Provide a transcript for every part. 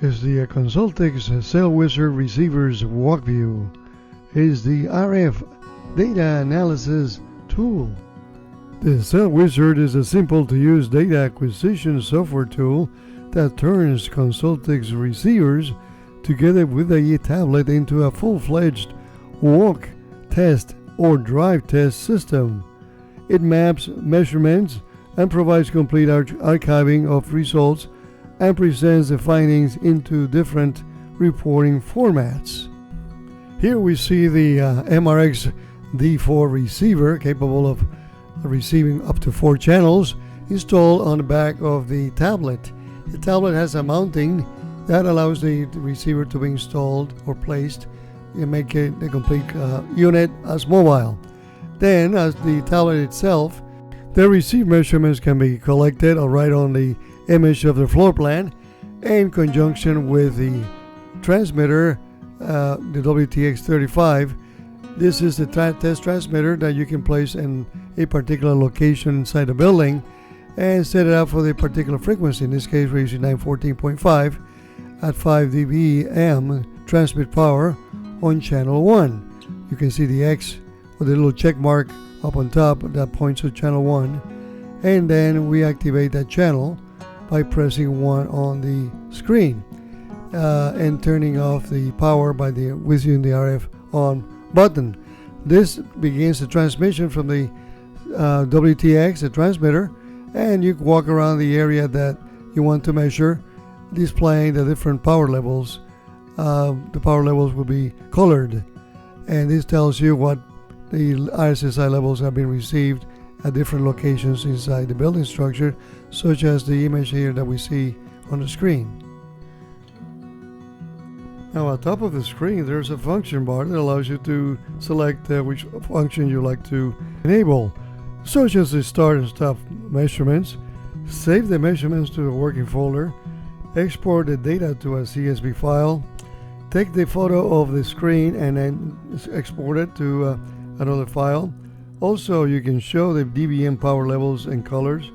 is the Consultix CellWizard receiver's Walkview. Is the RF data analysis tool. The CellWizard is a simple-to-use data acquisition software tool that turns Consultix receivers together with a tablet into a full-fledged walk, test, or drive test system. It maps measurements and provides complete archiving of results and presents the findings into different reporting formats. Here we see the MRX D4 receiver capable of receiving up to 4 channels installed on the back of the tablet. The tablet has a mounting that allows the receiver to be installed or placed and make it the complete unit as mobile. Then, as the tablet itself, the received measurements can be collected right on the image of the floor plan in conjunction with the transmitter, the WTX35. This is the test transmitter that you can place in a particular location inside the building and set it up for the particular frequency. In this case, we're using 914.5 at 5 dBm transmit power on channel 1. You can see the X with the little check mark up on top that points to channel 1, and then we activate that channel by pressing 1 on the screen and turning off the power by using the RF on button. This begins the transmission from the WTX, the transmitter, and you walk around the area that you want to measure, displaying the different power levels. The power levels will be colored, and this tells you what the RSSI levels have been received at different locations inside the building structure, such as the image here that we see on the screen. Now, on top of the screen, there's a function bar that allows you to select which function you like to enable, such as the start and stop measurements, save the measurements to a working folder, export the data to a CSV file, take the photo of the screen and then export it to another file. Also, you can show the dBm power levels and colors,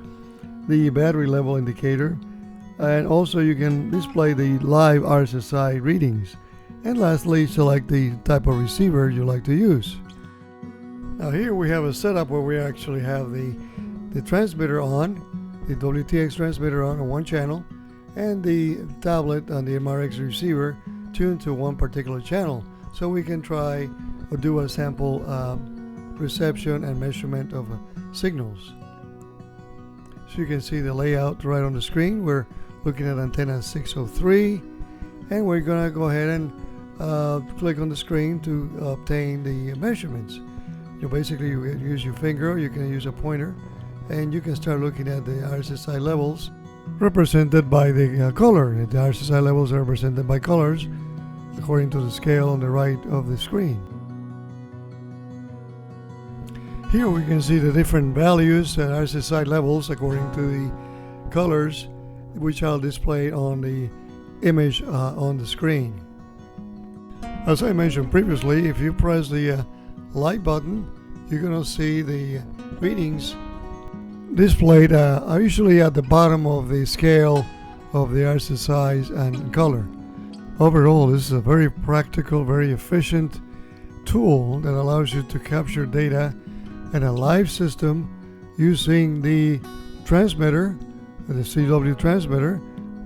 the battery level indicator, and also you can display the live RSSI readings. And lastly, select the type of receiver you like to use. Now here we have a setup where we actually have the transmitter on, the WTX transmitter on one channel, and the tablet on the MRX receiver tuned to one particular channel. So we can try or do a sample reception and measurement of signals. So you can see the layout right on the screen. We're looking at antenna 603, and we're gonna go ahead and click on the screen to obtain the measurements. Basically you can use your finger, you can use a pointer, and you can start looking at the RSSI levels represented by the color. The RSSI levels are represented by colors according to the scale on the right of the screen. Here we can see the different values and RSSI levels according to the colors, which are displayed on the image on the screen. As I mentioned previously, if you press the light button, you're going to see the readings displayed are usually at the bottom of the scale of the RSSIs and color. Overall, this is a very practical, very efficient tool that allows you to capture data in a live system using the transmitter, the CW transmitter,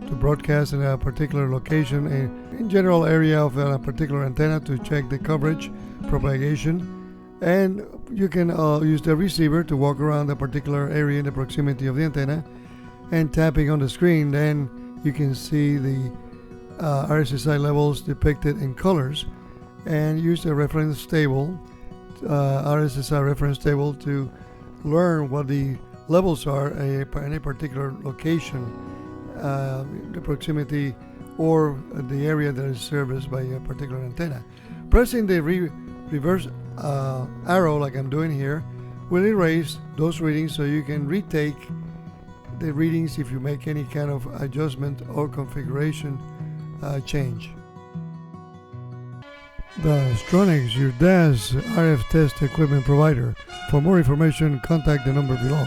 to broadcast in a particular location, in general area of a particular antenna, to check the coverage, propagation, and you can use the receiver to walk around the particular area in the proximity of the antenna, and tapping on the screen, then you can see the RSSI levels depicted in colors, and use the reference table, RSSI reference table, to learn what the levels are in a particular location, the proximity or the area that is serviced by a particular antenna. Pressing the reverse arrow like I'm doing here will erase those readings, so you can retake the readings if you make any kind of adjustment or configuration change. The Stronix, your DAS RF test equipment provider. For more information, contact the number below.